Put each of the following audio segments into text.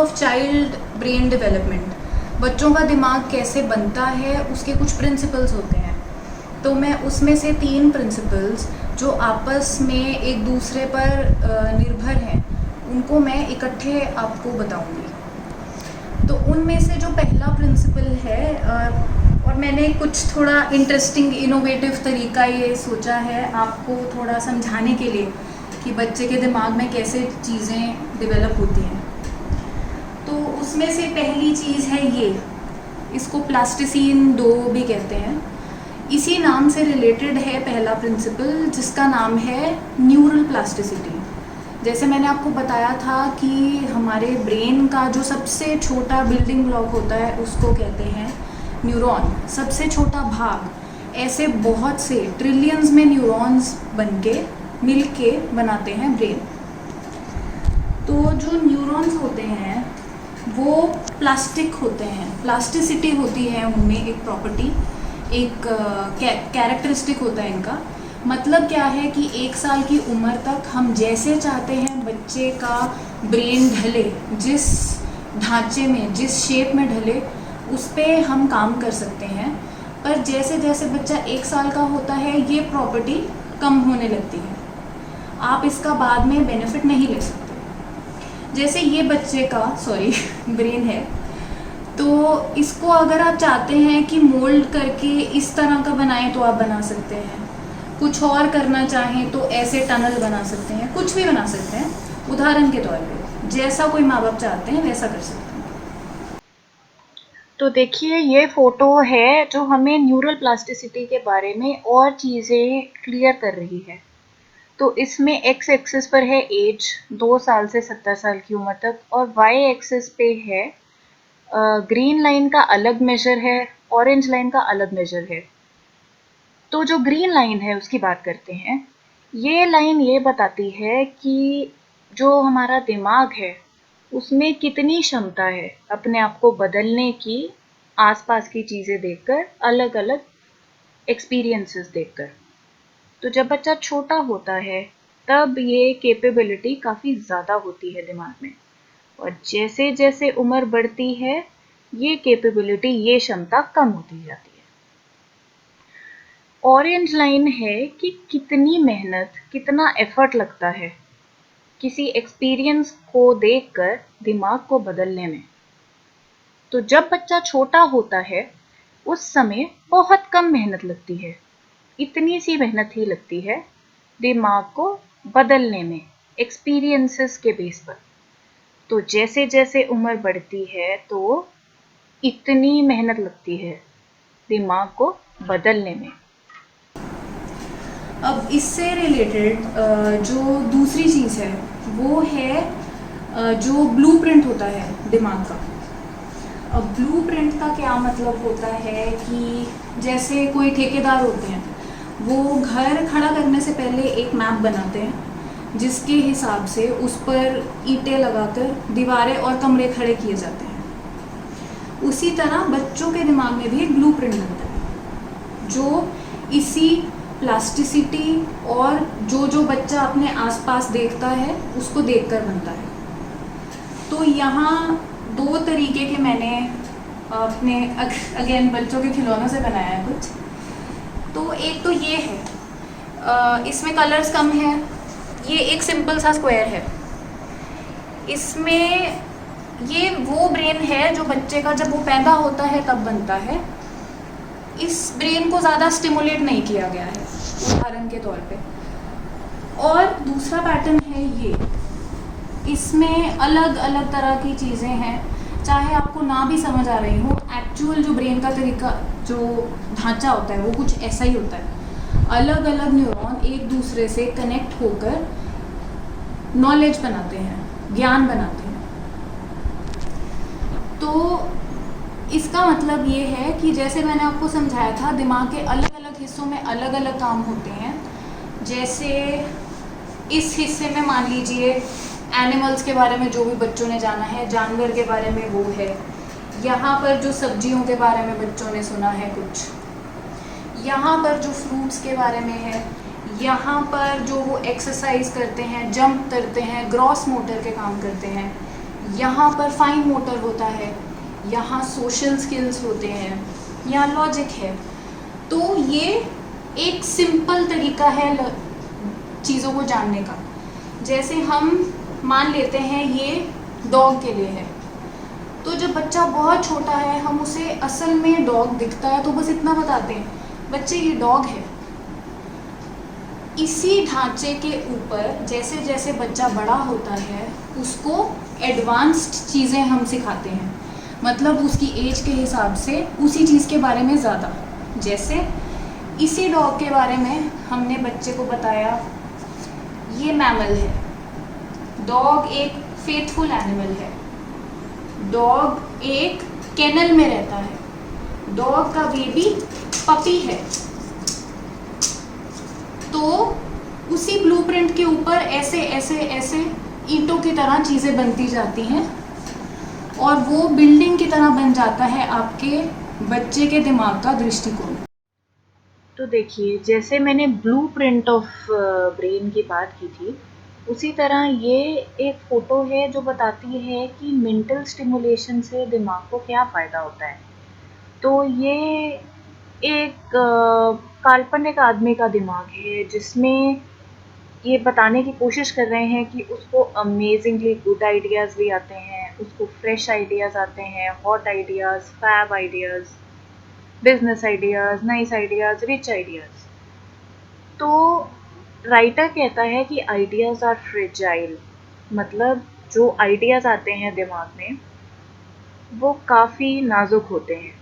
Of child brain development, बच्चों का दिमाग कैसे बनता है उसके कुछ प्रिंसिपल्स होते हैं। तो मैं उसमें से 3 प्रिंसिपल्स जो आपस में एक दूसरे पर निर्भर हैं उनको मैं इकट्ठे आपको बताऊंगी। तो उनमें से जो पहला प्रिंसिपल है, और मैंने कुछ थोड़ा इंटरेस्टिंग इनोवेटिव तरीका ये सोचा है आपको थोड़ा समझाने के लिए कि बच्चे के दिमाग में कैसे चीज़ें डेवलप होती हैं। तो उसमें से पहली चीज़ है ये, इसको प्लास्टिसिन 2 भी कहते हैं। इसी नाम से रिलेटेड है पहला प्रिंसिपल जिसका नाम है न्यूरल प्लास्टिसिटी। जैसे मैंने आपको बताया था कि हमारे ब्रेन का जो सबसे छोटा बिल्डिंग ब्लॉक होता है उसको कहते हैं न्यूरॉन, सबसे छोटा भाग। ऐसे बहुत से ट्रिलियंस में न्यूरॉन्स बनके मिलके बनाते हैं ब्रेन। तो जो न्यूरॉन्स होते हैं वो प्लास्टिक होते हैं, प्लास्टिसिटी होती है उनमें, एक प्रॉपर्टी, एक कैरेक्टरिस्टिक होता है इनका। मतलब क्या है कि 1 साल की उम्र तक हम जैसे चाहते हैं बच्चे का ब्रेन ढले, जिस ढांचे में, जिस शेप में ढले, उस पर हम काम कर सकते हैं। पर जैसे जैसे बच्चा 1 साल का होता है ये प्रॉपर्टी कम होने लगती है, आप इसका बाद में बेनिफिट नहीं ले सकते। जैसे ये बच्चे का ब्रेन है, तो इसको अगर आप चाहते हैं कि मोल्ड करके इस तरह का बनाएं तो आप बना सकते हैं, कुछ और करना चाहें तो ऐसे टनल बना सकते हैं, कुछ भी बना सकते हैं। उदाहरण के तौर पे जैसा कोई माँ बाप चाहते हैं वैसा कर सकते हैं। तो देखिए ये फोटो है जो हमें न्यूरल प्लास्टिसिटी के बारे में और चीज़ें क्लियर कर रही है। तो इसमें एक्स एक्सिस पर है एज 2 साल से 70 साल की उम्र तक, और वाई एक्सिस पे है ग्रीन लाइन का अलग मेजर है, ऑरेंज लाइन का अलग मेजर है। तो जो ग्रीन लाइन है उसकी बात करते हैं। ये लाइन ये बताती है कि जो हमारा दिमाग है उसमें कितनी क्षमता है अपने आप को बदलने की, आसपास की चीज़ें देखकर, अलग अलग एक्सपीरियंसेस देखकर। तो जब बच्चा छोटा होता है तब ये कैपेबिलिटी काफ़ी ज़्यादा होती है दिमाग में, और जैसे जैसे उम्र बढ़ती है ये कैपेबिलिटी, ये क्षमता कम होती जाती है। ऑरेंज लाइन है कि कितनी मेहनत, कितना एफर्ट लगता है किसी एक्सपीरियंस को देखकर दिमाग को बदलने में। तो जब बच्चा छोटा होता है उस समय बहुत कम मेहनत लगती है, इतनी सी मेहनत ही लगती है दिमाग को बदलने में, एक्सपीरियंसेस के बेस पर। तो जैसे जैसे उम्र बढ़ती है तो इतनी मेहनत लगती है दिमाग को बदलने में। अब इससे रिलेटेड जो दूसरी चीज़ है वो है जो ब्लूप्रिंट होता है दिमाग का। अब ब्लूप्रिंट का क्या मतलब होता है कि जैसे कोई ठेकेदार होते हैं, वो घर खड़ा करने से पहले एक मैप बनाते हैं जिसके हिसाब से उस पर ईंटें लगाकर दीवारें और कमरे खड़े किए जाते हैं। उसी तरह बच्चों के दिमाग में भी एक ब्लूप्रिंट बनता है जो इसी प्लास्टिसिटी और जो जो बच्चा अपने आसपास देखता है उसको देखकर बनता है। तो यहाँ 2 तरीके के मैंने अपने अगेन बच्चों के खिलौनों से बनाया है कुछ। तो एक तो ये है, इसमें कलर्स कम है, ये एक सिंपल सा स्क्वायर है। इसमें ये वो ब्रेन है जो बच्चे का जब वो पैदा होता है तब बनता है। इस ब्रेन को ज़्यादा स्टिमुलेट नहीं किया गया है उदाहरण के तौर पे। और दूसरा पैटर्न है ये, इसमें अलग अलग तरह की चीज़ें हैं, चाहे आपको ना भी समझ आ रही हो, एक्चुअल जो ब्रेन का तरीका, जो ढांचा होता है वो कुछ ऐसा ही होता है। अलग अलग न्यूरॉन एक दूसरे से कनेक्ट होकर नॉलेज बनाते हैं, ज्ञान बनाते हैं। तो इसका मतलब ये है कि जैसे मैंने आपको समझाया था, दिमाग के अलग अलग हिस्सों में अलग अलग काम होते हैं। जैसे इस हिस्से में मान लीजिए एनिमल्स के बारे में जो भी बच्चों ने जाना है, जानवर के बारे में वो है, यहाँ पर जो सब्जियों के बारे में बच्चों ने सुना है कुछ, यहाँ पर जो फ्रूट्स के बारे में है, यहाँ पर जो वो एक्सरसाइज करते हैं, जंप करते हैं, ग्रॉस मोटर के काम करते हैं, यहाँ पर फाइन मोटर होता है, यहाँ सोशल स्किल्स होते हैं, यहाँ लॉजिक है। तो ये एक सिंपल तरीका है चीज़ों को जानने का। जैसे हम मान लेते हैं ये डॉग के लिए है, तो जब बच्चा बहुत छोटा है हम उसे असल में डॉग दिखता है तो बस इतना बताते हैं, बच्चे ये डॉग है। इसी ढांचे के ऊपर जैसे जैसे बच्चा बड़ा होता है उसको एडवांस्ड चीज़ें हम सिखाते हैं, मतलब उसकी एज के हिसाब से उसी चीज़ के बारे में ज़्यादा। जैसे इसी डॉग के बारे में हमने बच्चे को बताया ये मैमल है, डॉग एक फेथफुल एनिमल है, डॉग एक केनल में रहता है, डॉग का बेबी पपी है। तो उसी ब्लूप्रिंट के ऊपर ऐसे ऐसे ऐसे ईंटों की तरह चीज़ें बनती जाती हैं और वो बिल्डिंग की तरह बन जाता है आपके बच्चे के दिमाग का दृष्टिकोण। तो देखिए, जैसे मैंने ब्लूप्रिंट ऑफ ब्रेन की बात की थी, उसी तरह ये एक फ़ोटो है जो बताती है कि मेंटल स्टिमुलेशन से दिमाग को क्या फ़ायदा होता है। तो ये एक काल्पनिक आदमी का दिमाग है जिसमें ये बताने की कोशिश कर रहे हैं कि उसको अमेजिंगली गुड आइडियाज़ भी आते हैं, उसको फ्रेश आइडियाज़ आते हैं, hot ideas, fab ideas, business ideas, nice ideas, rich ideas. तो राइटर कहता है कि आइडियाज़ आर फ्रेजाइल, मतलब जो आइडियाज़ आते हैं दिमाग में वो काफ़ी नाजुक होते हैं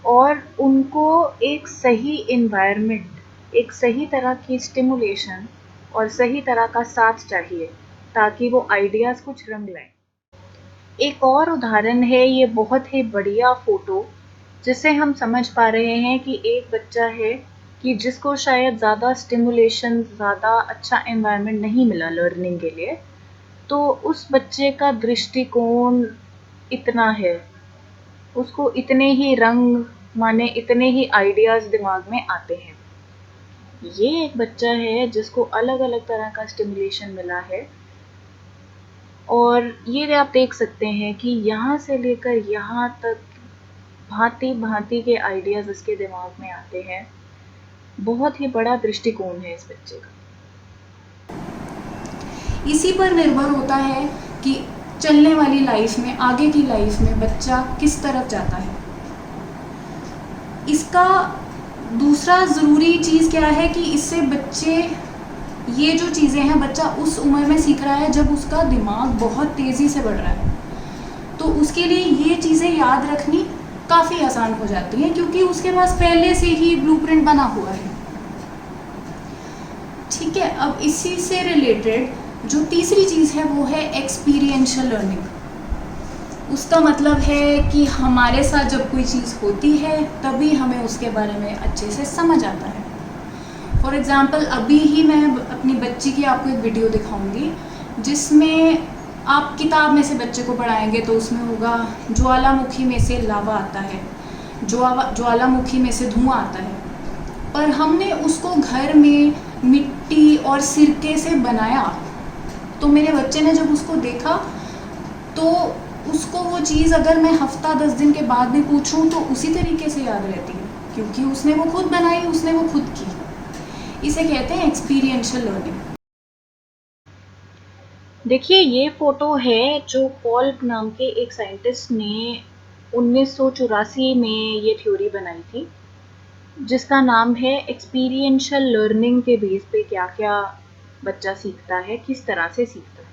और उनको एक सही इन्वायरमेंट, एक सही तरह की स्टिमुलेशन और सही तरह का साथ चाहिए ताकि वो आइडियाज़ कुछ रंग लाएं। एक और उदाहरण है ये बहुत ही बढ़िया फ़ोटो जिससे हम समझ पा रहे हैं कि एक बच्चा है कि जिसको शायद ज़्यादा स्टिमुलेशन, ज़्यादा अच्छा एनवायरनमेंट नहीं मिला लर्निंग के लिए, तो उस बच्चे का दृष्टिकोण इतना है, उसको इतने ही रंग माने इतने ही आइडियाज़ दिमाग में आते हैं। ये एक बच्चा है जिसको अलग अलग तरह का स्टिमुलेशन मिला है और ये आप देख सकते हैं कि यहाँ से लेकर यहाँ तक भांति भांति के आइडियाज़ इसके दिमाग में आते हैं। बहुत ही बड़ा दृष्टिकोण है इस बच्चे का। इसी पर निर्भर होता है कि चलने वाली लाइफ में, आगे की लाइफ में बच्चा किस तरफ जाता है। इसका दूसरा ज़रूरी चीज़ क्या है कि इससे बच्चे, ये जो चीज़ें हैं बच्चा उस उम्र में सीख रहा है जब उसका दिमाग बहुत तेज़ी से बढ़ रहा है, तो उसके लिए ये चीज़ें याद रखनी काफ़ी आसान हो जाती हैं क्योंकि उसके पास पहले से ही ब्लूप्रिंट बना हुआ है। ठीक है, अब इसी से रिलेटेड जो तीसरी चीज़ है वो है एक्सपीरियंशियल लर्निंग। उसका मतलब है कि हमारे साथ जब कोई चीज़ होती है तभी हमें उसके बारे में अच्छे से समझ आता है। फॉर एग्ज़ाम्पल अभी ही मैं अपनी बच्ची की आपको एक वीडियो दिखाऊंगी जिसमें आप किताब में से बच्चे को पढ़ाएंगे तो उसमें होगा ज्वालामुखी में से लावा आता है, ज्वालामुखी में से धुआं आता है, पर हमने उसको घर में मिट्टी और सिरके से बनाया। तो मेरे बच्चे ने जब उसको देखा तो उसको वो चीज़ अगर मैं हफ्ता 10 दिन के बाद भी पूछूं तो उसी तरीके से याद रहती है क्योंकि उसने वो खुद बनाई, उसने वो खुद की। इसे कहते हैं एक्सपीरियंशियल लर्निंग। देखिए, ये फ़ोटो है जो पॉल्प नाम के एक साइंटिस्ट ने 1984 में ये थ्योरी बनाई थी जिसका नाम है एक्सपीरियंशियल लर्निंग के बेस पे क्या-क्या बच्चा सीखता है, किस तरह से सीखता है।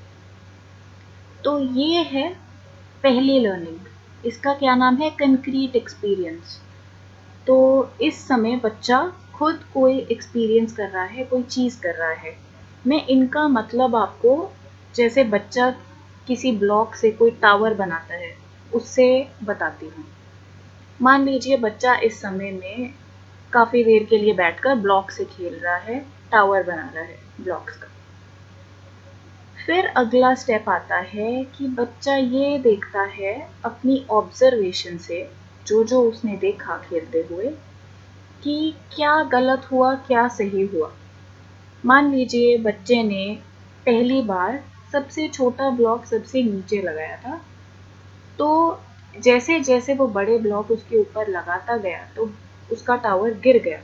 तो ये है पहली लर्निंग, इसका क्या नाम है कंक्रीट एक्सपीरियंस। तो इस समय बच्चा खुद कोई एक्सपीरियंस कर रहा है, कोई चीज़ कर रहा है। मैं इनका मतलब आपको, जैसे बच्चा किसी ब्लॉक से कोई टावर बनाता है उससे बताती हूँ। मान लीजिए बच्चा इस समय में काफ़ी देर के लिए बैठकर ब्लॉक से खेल रहा है, टावर बना रहा है ब्लॉक्स का। फिर अगला स्टेप आता है कि बच्चा ये देखता है अपनी ऑब्जर्वेशन से, जो उसने देखा खेलते हुए, कि क्या गलत हुआ क्या सही हुआ। मान लीजिए बच्चे ने पहली बार सबसे छोटा ब्लॉक सबसे नीचे लगाया था। तो जैसे जैसे वो बड़े ब्लॉक उसके ऊपर लगाता गया तो उसका टावर गिर गया।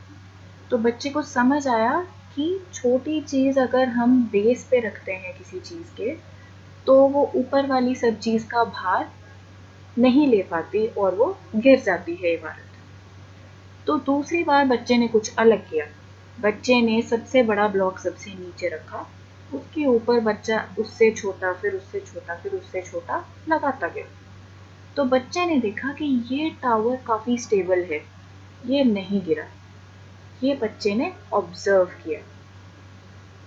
तो बच्चे को समझ आया कि छोटी चीज़ अगर हम बेस पे रखते हैं किसी चीज़ के, तो वो ऊपर वाली सब चीज़ का भार नहीं ले पाती और वो गिर जाती है इमारत। तो दूसरी बार बच्चे ने कुछ अलग किया। बच्चे ने सबसे बड़ा ब्लॉक सबसे नीचे रखा, उसके ऊपर बच्चा उससे छोटा, फिर उससे छोटा, फिर उससे छोटा लगाता गया। तो बच्चे ने देखा कि ये टावर काफ़ी स्टेबल है, ये नहीं गिरा। ये बच्चे ने ऑब्जर्व किया।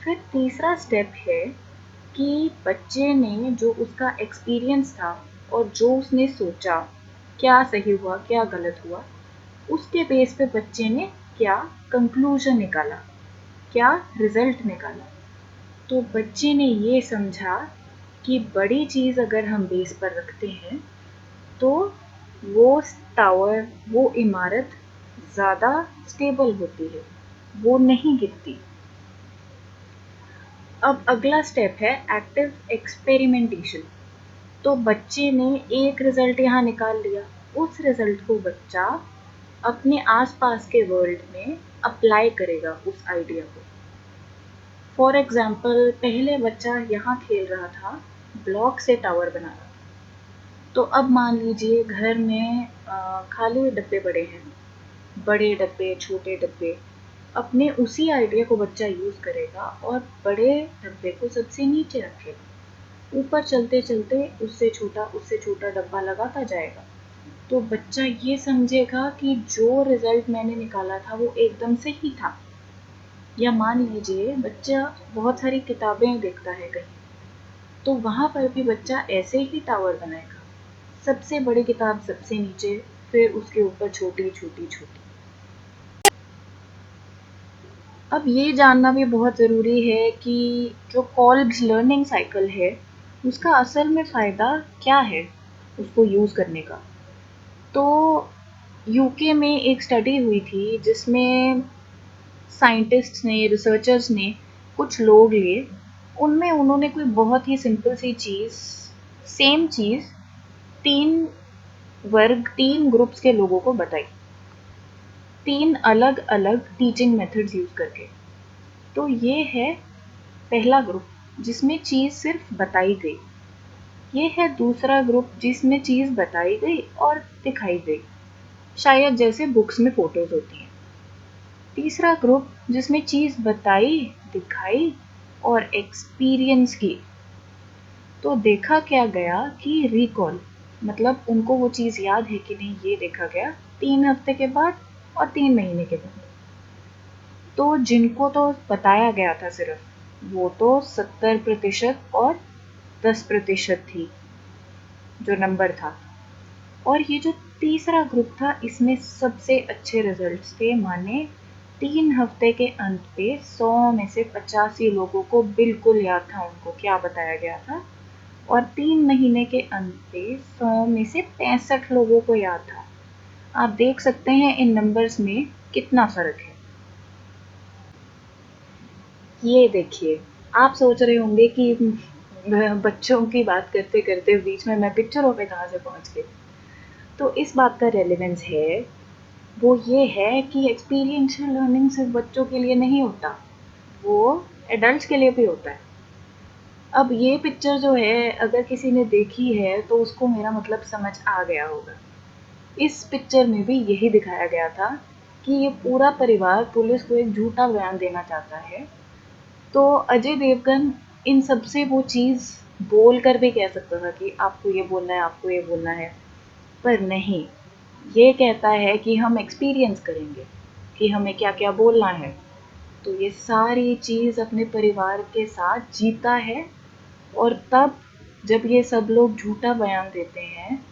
फिर तीसरा स्टेप है कि बच्चे ने जो उसका एक्सपीरियंस था और जो उसने सोचा, क्या सही हुआ क्या गलत हुआ, उसके बेस पे बच्चे ने क्या कंक्लूजन निकाला, क्या रिजल्ट निकाला। तो बच्चे ने ये समझा कि बड़ी चीज़ अगर हम बेस पर रखते हैं तो वो टावर, वो इमारत ज़्यादा स्टेबल होती है, वो नहीं गिरती। अब अगला स्टेप है एक्टिव एक्सपेरिमेंटेशन। तो बच्चे ने एक रिजल्ट यहाँ निकाल लिया, उस रिजल्ट को बच्चा अपने आसपास के वर्ल्ड में अप्लाई करेगा उस आइडिया को। फॉर एग्जाम्पल, पहले बच्चा यहाँ खेल रहा था, ब्लॉक से टावर बना रहा था। तो अब मान लीजिए घर में खाली डब्बे पड़े हैं, बड़े डब्बे, छोटे डब्बे। अपने उसी आइडिया को बच्चा यूज़ करेगा और बड़े डब्बे को सबसे नीचे रखेगा। ऊपर चलते चलते उससे छोटा डब्बा लगाता जाएगा। तो बच्चा ये समझेगा कि जो रिजल्ट मैंने निकाला था वो एकदम सही था। या मान लीजिए बच्चा बहुत सारी किताबें देखता है कहीं, तो वहाँ पर भी बच्चा ऐसे ही टावर बनाएगा। सबसे बड़ी किताब सबसे नीचे, फिर उसके ऊपर छोटी छोटी छोटी। अब ये जानना भी बहुत ज़रूरी है कि जो कॉल्ब्स लर्निंग साइकिल है, उसका असल में फ़ायदा क्या है उसको यूज़ करने का। तो यूके में एक स्टडी हुई थी जिसमें साइंटिस्ट्स ने, रिसर्चर्स ने कुछ लोग लिए। उनमें उन्होंने कोई बहुत ही सिंपल सी चीज़, सेम चीज़, 3 ग्रुप्स के लोगों को बताई, 3 अलग अलग टीचिंग मेथड्स यूज़ करके। तो ये है पहला ग्रुप जिसमें चीज़ सिर्फ बताई गई। ये है दूसरा ग्रुप जिसमें चीज़ बताई गई और दिखाई गई, शायद जैसे बुक्स में फ़ोटोज़ होती हैं। तीसरा ग्रुप जिसमें चीज़ बताई, दिखाई और एक्सपीरियंस की। तो देखा क्या गया कि रिकॉल, मतलब उनको वो चीज़ याद है कि नहीं, ये देखा गया 3 हफ्ते के बाद और 3 महीने के बाद। तो जिनको तो बताया गया था सिर्फ, वो तो 70% और 10% थी जो नंबर था। और ये जो तीसरा ग्रुप था, इसमें सबसे अच्छे रिजल्ट्स थे। माने 3 हफ्ते के अंत पे 100 में से 85 लोगों को बिल्कुल याद था उनको क्या बताया गया था, और 3 महीने के अंत पे 100 में से 65 लोगों को याद था। आप देख सकते हैं इन नंबर्स में कितना फ़र्क है। ये देखिए, आप सोच रहे होंगे कि बच्चों की बात करते करते बीच में मैं पिक्चरों पे कहाँ से पहुँच गई। तो इस बात का रेलेवेंस है, वो ये है कि एक्सपीरियंशियल लर्निंग सिर्फ बच्चों के लिए नहीं होता, वो एडल्ट्स के लिए भी होता है। अब ये पिक्चर जो है, अगर किसी ने देखी है तो उसको मेरा मतलब समझ आ गया होगा। इस पिक्चर में भी यही दिखाया गया था कि ये पूरा परिवार पुलिस को एक झूठा बयान देना चाहता है। तो अजय देवगन इन सब से वो चीज़ बोल कर भी कह सकता था कि आपको ये बोलना है, आपको ये बोलना है, पर नहीं, ये कहता है कि हम एक्सपीरियंस करेंगे कि हमें क्या क्या बोलना है। तो ये सारी चीज़ अपने परिवार के साथ जीता है, और तब जब ये सब लोग झूठा बयान देते हैं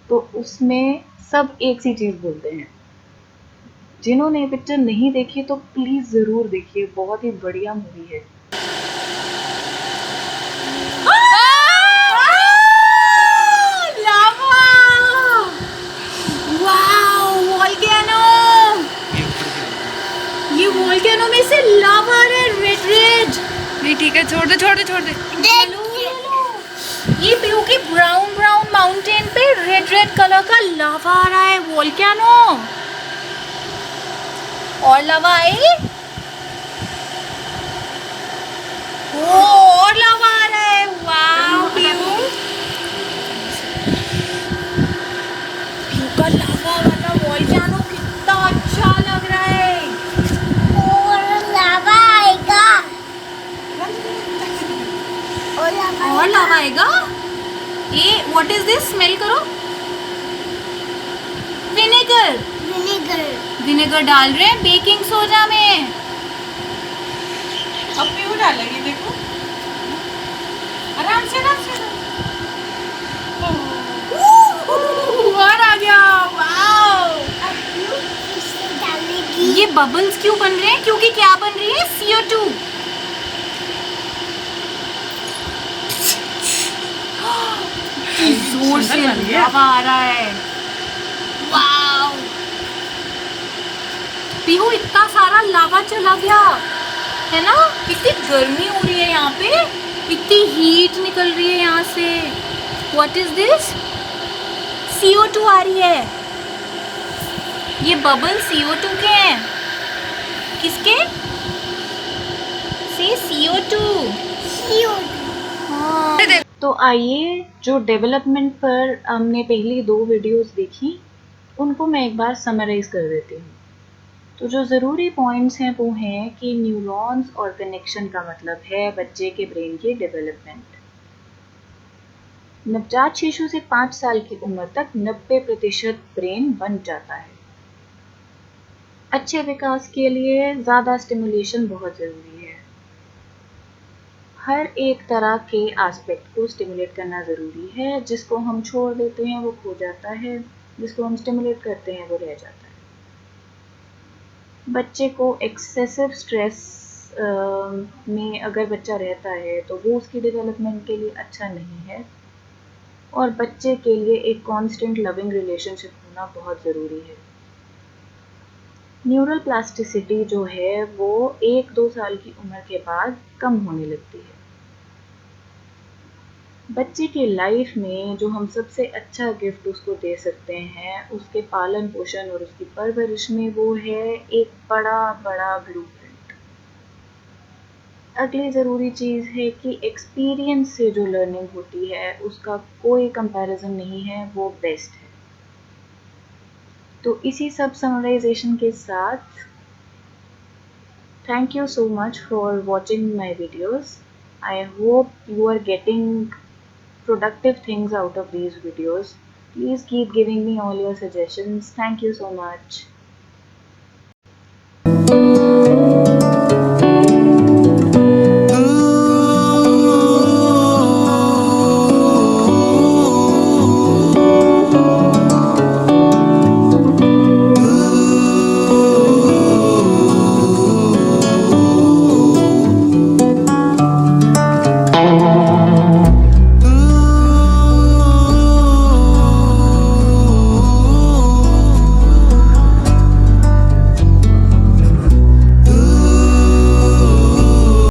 तो उसमें सब एक सी चीज़ बोलते हैं। जिन्होंने ये पिक्चर नहीं देखी तो प्लीज़ ज़रूर देखिए, बहुत ही बढ़िया मूवी है। ये वोल्केनो में से लावा आ रहा है, रेड रेड। नहीं ठीक है, छोड़ दे छोड़ दे छोड़ दे। लो, लो, लो। ये पीयू की ब्राउन ब्राउन माउंटेन पे रेड रेड कलर का लावा आ रहा है, वोल्केनो। और लावा आए, ओ और लावा आ रहा है। वाओ पीयू, पीयू का लावा वाला वोल्केनो कितना अच्छा लग रहा है। और लावा आएगा। और लावा आएगा। ये व्हाट इज दिस, स्मेल करो। Vinegar, vinegar. विनेगर डाल रहे हैं बेकिंग सोडा में। अब पीहू डालेगी, देखो आराम से आराम से। और आ गया, वाओ। इससे डालेगी। ये बबल्स क्यों बन रहे हैं? क्योंकि क्या बन रही है, CO2। जोर से लावा आ रहा है। वाओ पीहू, इतना सारा लावा चला गया है ना। कितनी गर्मी हो रही है यहाँ पे, इतनी हीट निकल रही है यहाँ से। व्हाट इज दिस, CO2 आ रही है। ये बबल CO2 के हैं। किसके? से CO2। हाँ। तो आइए, जो डेवलपमेंट पर हमने पहली 2 वीडियोस देखी, उनको मैं एक बार समराइज कर देती हूँ। तो जो ज़रूरी पॉइंट्स हैं वो हैं कि न्यूरॉन्स और कनेक्शन का मतलब है बच्चे के ब्रेन की डेवलपमेंट। नवजात शिशु से 5 साल की उम्र तक 90% ब्रेन बन जाता है। अच्छे विकास के लिए ज़्यादा स्टिमुलेशन बहुत ज़रूरी है। हर एक तरह के एस्पेक्ट को स्टिमुलेट करना ज़रूरी है। जिसको हम छोड़ देते हैं वो खो जाता है, जिसको हम स्टिमुलेट करते हैं वो रह जाता है। बच्चे को एक्सेसिव स्ट्रेस में अगर बच्चा रहता है तो वो उसकी डेवलपमेंट के लिए अच्छा नहीं है। और बच्चे के लिए एक कांस्टेंट लविंग रिलेशनशिप होना बहुत ज़रूरी है। न्यूरल प्लास्टिसिटी जो है वो 1-2 साल की उम्र के बाद कम होने लगती है। बच्चे की लाइफ में जो हम सबसे अच्छा गिफ्ट उसको दे सकते हैं, उसके पालन पोषण और उसकी परवरिश में, वो है एक बड़ा बड़ा ब्लूप्रिंट। अगली ज़रूरी चीज़ है कि एक्सपीरियंस से जो लर्निंग होती है उसका कोई कंपैरिजन नहीं है, वो बेस्ट है। तो इसी सब समराइजेशन के साथ thank you so much for watching my videos. I hope you are getting productive things out of these videos. Please keep giving me all your suggestions. Thank you so much.